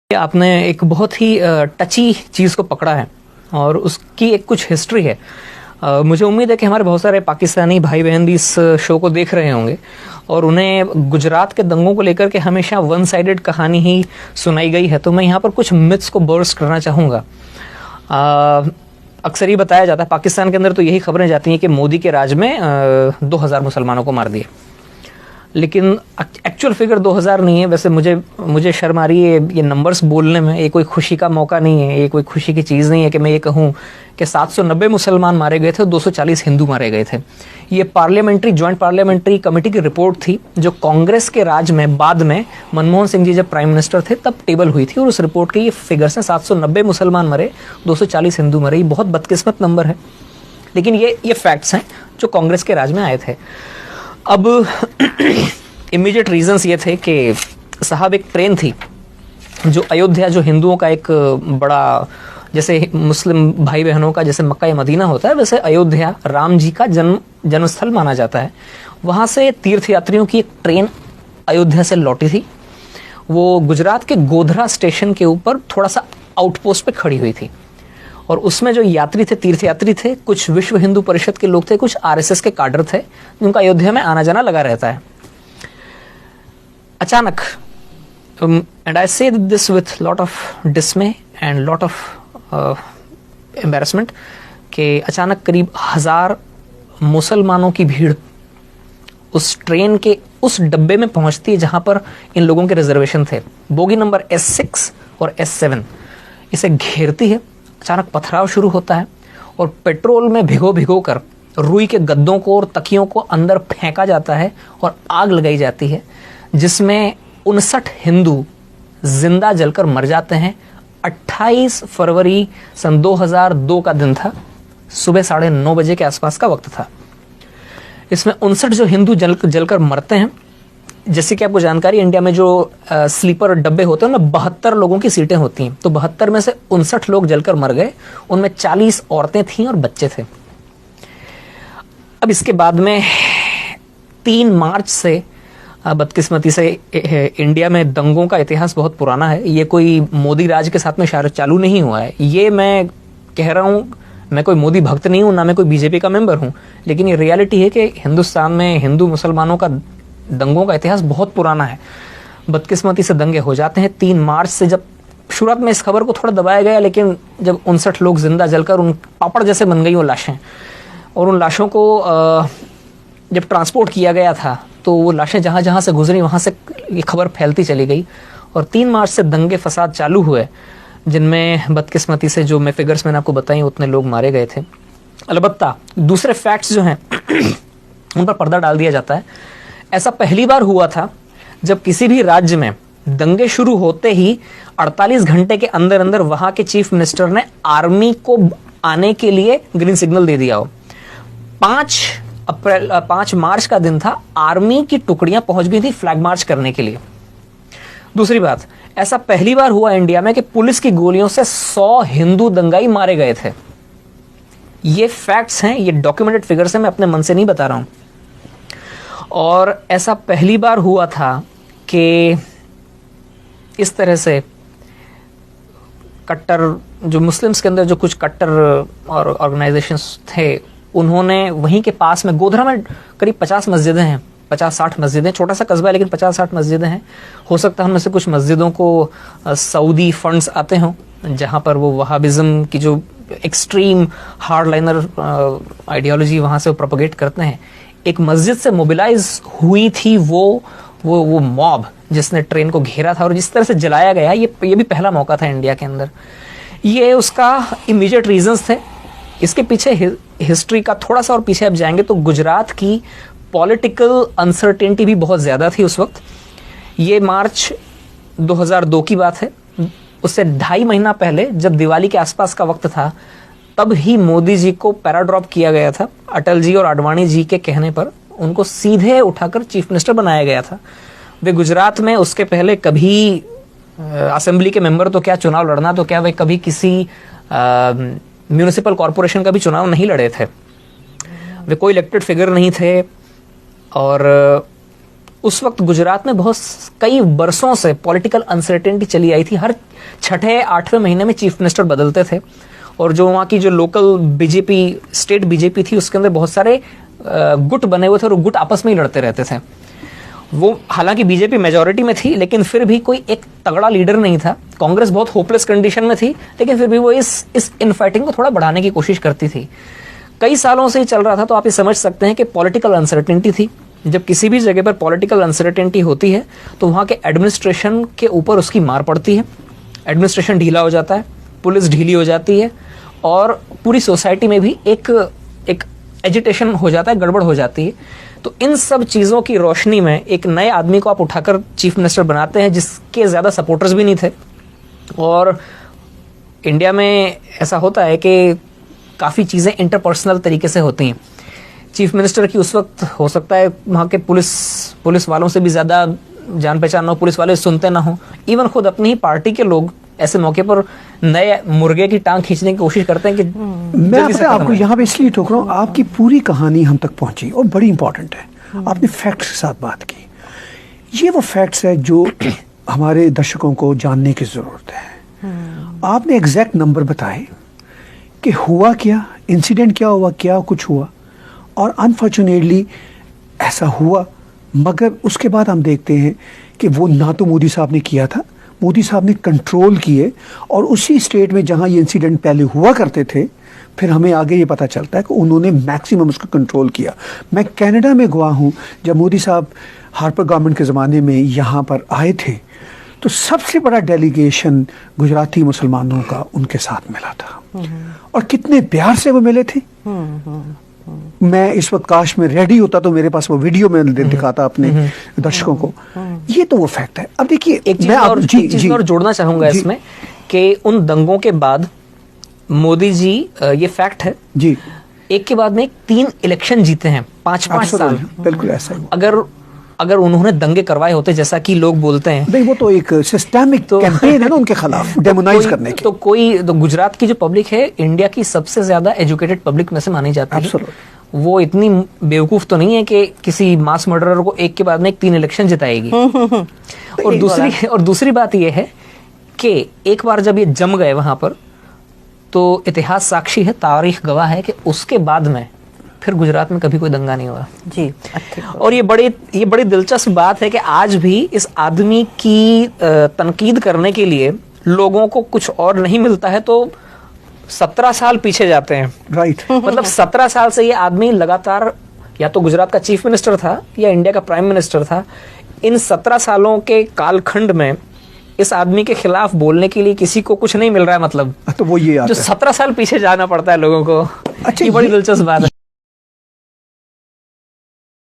आपने एक बहुत ही टची चीज़ को पकड़ा है और उसकी एक कुछ हिस्ट्री है। मुझे उम्मीद है कि हमारे बहुत सारे पाकिस्तानी भाई बहन भी इस शो को देख रहे होंगे और उन्हें गुजरात के दंगों को लेकर के हमेशा वन साइडेड कहानी ही सुनाई गई है। तो मैं यहाँ पर कुछ मिथ्स को बर्स्ट करना चाहूँगा। अक्सर ये बताया जाता है, पाकिस्तान के अंदर तो यही खबरें जाती हैं कि मोदी के राज में 2000 मुसलमानों को मार दिए, लेकिन एक्चुअल फिगर 2000 नहीं है। वैसे मुझे शर्म आ रही है ये नंबर्स बोलने में। ये कोई खुशी का मौका नहीं है, ये कोई खुशी की चीज़ नहीं है कि मैं ये कहूँ कि 790 मुसलमान मारे गए थे, 240 हिंदू मारे गए थे। ये जॉइंट पार्लियामेंट्री कमेटी की रिपोर्ट थी जो कांग्रेस के राज में बाद में मनमोहन सिंह जी जब प्राइम मिनिस्टर थे तब टेबल हुई थी और उस रिपोर्ट के ये फिगर्स हैं। 790 मुसलमान मरे, 240 हिंदू मरे। ये बहुत बदकिस्मत नंबर है, लेकिन ये फैक्ट्स हैं जो कांग्रेस के राज में आए थे। अब इमीडिएट रीजंस ये थे कि साहब एक ट्रेन थी जो अयोध्या, जो हिंदुओं का एक बड़ा, जैसे मुस्लिम भाई बहनों का जैसे मक्का या मदीना होता है, वैसे अयोध्या राम जी का जन्मस्थल माना जाता है। वहाँ से तीर्थयात्रियों की एक ट्रेन अयोध्या से लौटी थी। वो गुजरात के गोधरा स्टेशन के ऊपर थोड़ा सा आउटपोस्ट पे खड़ी हुई थी और उसमें जो यात्री थे, तीर्थयात्री थे, कुछ विश्व हिंदू परिषद के लोग थे, कुछ आरएसएस के काडर थे, जिनका अयोध्या में आना जाना लगा रहता है। अचानक, एंड आई से this with lot of डिसमे and lot of embarrassment, कि अचानक करीब 1000 मुसलमानों की भीड़ उस ट्रेन के उस डब्बे में पहुंचती है जहां पर इन लोगों के रिजर्वेशन थे। बोगी नंबर S6 और S7 इसे घेरती है। अचानक पथराव शुरू होता है और पेट्रोल में भिगो कर रुई के गद्दों को और तकियों को अंदर फेंका जाता है और आग लगाई जाती है, जिसमें 59 हिंदू जिंदा जलकर मर जाते हैं। 28 फरवरी सन 2002 का दिन था, सुबह 9:30 बजे के आसपास का वक्त था। इसमें 59 जो हिंदू जलकर मरते हैं। जैसे कि आपको जानकारी, इंडिया में जो स्लीपर डब्बे होते हैं उनमें 72 लोगों की सीटें होती हैं, तो 72 में से 59 लोग जलकर मर गए। उनमें 40 औरतें थीं और बच्चे थे। अब इसके बाद में 3 मार्च से बदकिस्मती से इंडिया में दंगों का इतिहास बहुत पुराना है। ये कोई मोदी राज के साथ में चालू नहीं हुआ है। ये मैं कह रहा हूँ, मैं कोई मोदी भक्त नहीं हूँ, ना मैं कोई बीजेपी का मेंबर हूँ, लेकिन ये रियलिटी है कि हिंदुस्तान में हिंदू मुसलमानों का दंगों का इतिहास बहुत पुराना है। बदकिस्मती से दंगे हो जाते हैं 3 मार्च से। जब शुरुआत में इस खबर को थोड़ा दबाया गया, लेकिन जब 59 लोग जिंदा जलकर उन पापड़ जैसे बन गई वो लाशें, और उन लाशों को जब ट्रांसपोर्ट किया गया था तो वो लाशें जहाँ जहाँ से गुजरी वहाँ से ये खबर फैलती चली गई और 3 मार्च से दंगे फसाद चालू हुए, जिनमें बदकिस्मती से जो मैं फिगर्स मैंने आपको बताई उतने लोग मारे गए थे। अलबत्ता दूसरे फैक्ट्स जो हैं उन पर पर्दा डाल दिया जाता है। ऐसा पहली बार हुआ था जब किसी भी राज्य में दंगे शुरू होते ही 48 घंटे के अंदर अंदर वहां के चीफ मिनिस्टर ने आर्मी को आने के लिए ग्रीन सिग्नल दे दिया हो। 5 मार्च का दिन था, आर्मी की टुकड़ियां पहुंच गई थी फ्लैग मार्च करने के लिए। दूसरी बात, ऐसा पहली बार हुआ इंडिया में कि पुलिस की गोलियों से 100 हिंदू दंगाई मारे गए थे। ये फैक्ट्स हैं, ये डॉक्यूमेंटेड फिगर्स हैं, मैं अपने मन से नहीं बता रहा हूं। और ऐसा पहली बार हुआ था कि इस तरह से कट्टर, जो मुस्लिम्स के अंदर जो कुछ कट्टर और ऑर्गेनाइजेशंस थे, उन्होंने वहीं के पास में गोधरा में करीब 50 मस्जिदें हैं, 50-60 मस्जिदें, छोटा सा कस्बा है लेकिन 50-60 मस्जिदें हैं। हो सकता है उनमें से कुछ मस्जिदों को सऊदी फंड्स आते हों, जहां पर वो वहाबिज्म की जो एक्सट्रीम हार्डलाइनर आइडियोलॉजी वहां से वो प्रोपोगेट करते हैं। एक मस्जिद से मोबिलाइज हुई थी वो मॉब जिसने ट्रेन को घेरा था और जिस तरह से जलाया गया, ये भी पहला मौका था इंडिया के अंदर। ये उसका इमीडिएट रीजंस थे। इसके पीछे हिस्ट्री का थोड़ा सा और पीछे आप जाएंगे तो गुजरात की पॉलिटिकल अनसर्टेनिटी भी बहुत ज्यादा थी उस वक्त। ये मार्च 2002 की बात है। उससे 2.5 महीना पहले जब दिवाली के आसपास का वक्त था, तब ही मोदी जी को पैराड्रॉप किया गया था। अटल जी और आडवाणी जी के कहने पर उनको सीधे उठाकर चीफ मिनिस्टर बनाया गया था। वे गुजरात में उसके पहले कभी असेंबली के मेंबर तो क्या, चुनाव लड़ना तो क्या, वे कभी किसी म्यूनिसिपल कॉरपोरेशन का भी चुनाव नहीं लड़े थे। वे कोई इलेक्टेड फिगर नहीं थे और उस वक्त गुजरात में कई बरसों से पॉलिटिकल अनसर्टेनिटी चली आई थी। हर 6-8वें महीने में चीफ मिनिस्टर बदलते थे, और जो वहाँ की जो लोकल बीजेपी, स्टेट बीजेपी थी, उसके अंदर बहुत सारे गुट बने हुए थे और वो गुट आपस में ही लड़ते रहते थे। वो हालांकि बीजेपी मेजॉरिटी में थी, लेकिन फिर भी कोई एक तगड़ा लीडर नहीं था। कांग्रेस बहुत होपलेस कंडीशन में थी, लेकिन फिर भी वो इस इनफाइटिंग को थोड़ा बढ़ाने की कोशिश करती थी। कई सालों से ही चल रहा था, तो आप ये समझ सकते हैं कि पॉलिटिकल अनसर्टेनिटी थी। जब किसी भी जगह पर पॉलिटिकल अनसर्टेनिटी होती है तो वहाँ के एडमिनिस्ट्रेशन के ऊपर उसकी मार पड़ती है। एडमिनिस्ट्रेशन ढीला हो जाता है, पुलिस ढीली हो जाती है, और पूरी सोसाइटी में भी एक एजिटेशन हो जाता है, गड़बड़ हो जाती है। तो इन सब चीज़ों की रोशनी में एक नए आदमी को आप उठाकर चीफ मिनिस्टर बनाते हैं, जिसके ज़्यादा सपोर्टर्स भी नहीं थे। और इंडिया में ऐसा होता है कि काफ़ी चीज़ें इंटरपर्सनल तरीके से होती हैं। चीफ मिनिस्टर की उस वक्त हो सकता है वहाँ के पुलिस वालों से भी ज़्यादा जान पहचान ना हो, पुलिस वाले सुनते ना हो, इवन खुद अपनी ही पार्टी के लोग ऐसे मौके पर नए मुर्गे की टांग खींचने की कोशिश करते हैं कि मैं आपको यहाँ पे इसलिए टोक रहा हूँ, आपकी पूरी कहानी हम तक पहुंची और बड़ी इंपॉर्टेंट है। आपने फैक्ट्स के साथ बात की, ये वो फैक्ट्स है जो हमारे दर्शकों को जानने की जरूरत है। आपने एग्जैक्ट नंबर बताए कि हुआ क्या, इंसिडेंट क्या हुआ, क्या कुछ हुआ, और अनफॉर्चुनेटली ऐसा हुआ। मगर उसके बाद हम देखते हैं कि वो ना तो मोदी साहब ने किया था, मोदी साहब ने कंट्रोल किए, और उसी स्टेट में जहां ये इंसिडेंट पहले हुआ करते थे, फिर हमें आगे ये पता चलता है कि उन्होंने मैक्सिमम उसको कंट्रोल किया। मैं कनाडा में गवा हूं, जब मोदी साहब हार्पर गवर्नमेंट के ज़माने में यहाँ पर आए थे, तो सबसे बड़ा डेलीगेशन गुजराती मुसलमानों का उनके साथ मिला था, और कितने प्यार से वो मिले थे। मैं इस वक्त काश में रेडी होता तो मेरे पास वो वीडियो में दिखाता अपने दर्शकों को। ये तो वो फैक्ट है। अब देखिए, एक चीज और जोड़ना चाहूंगा इसमें कि उन दंगों के बाद मोदी जी, ये फैक्ट है जी, एक के बाद में 3 इलेक्शन जीते हैं, 5-5 साल। बिल्कुल ऐसा ही। अगर उन्होंने दंगे करवाए होते जैसा कि लोग बोलते हैं, नहीं, वो तो एक सिस्टेमिक कैंपेन है ना उनके खिलाफ, डेमोनाइज करने की। तो गुजरात की जो पब्लिक है, इंडिया की सबसे ज्यादा एजुकेटेड पब्लिक में से मानी जाती है। वो इतनी बेवकूफ तो नहीं है कि किसी मास मर्डरर को एक के बाद में 3 इलेक्शन जिताएगी। और दूसरी बात यह है कि एक बार जब ये जम गए वहां पर, तो इतिहास साक्षी है, तारीख गवाह है कि उसके बाद में फिर गुजरात में कभी कोई दंगा नहीं हुआ जी। और ये बड़ी दिलचस्प बात है कि आज भी इस आदमी की तनकीद करने के लिए लोगों को कुछ और नहीं मिलता है तो 17 साल पीछे जाते हैं। राइट। मतलब 17 साल से ये आदमी लगातार या तो गुजरात का चीफ मिनिस्टर था या इंडिया का प्राइम मिनिस्टर था। इन 17 सालों के कालखंड में इस आदमी के खिलाफ बोलने के लिए किसी को कुछ नहीं मिल रहा है। मतलब तो वो ये जो 17 साल पीछे जाना पड़ता है लोगों को। अच्छा, ये बड़ी दिलचस्प बात है।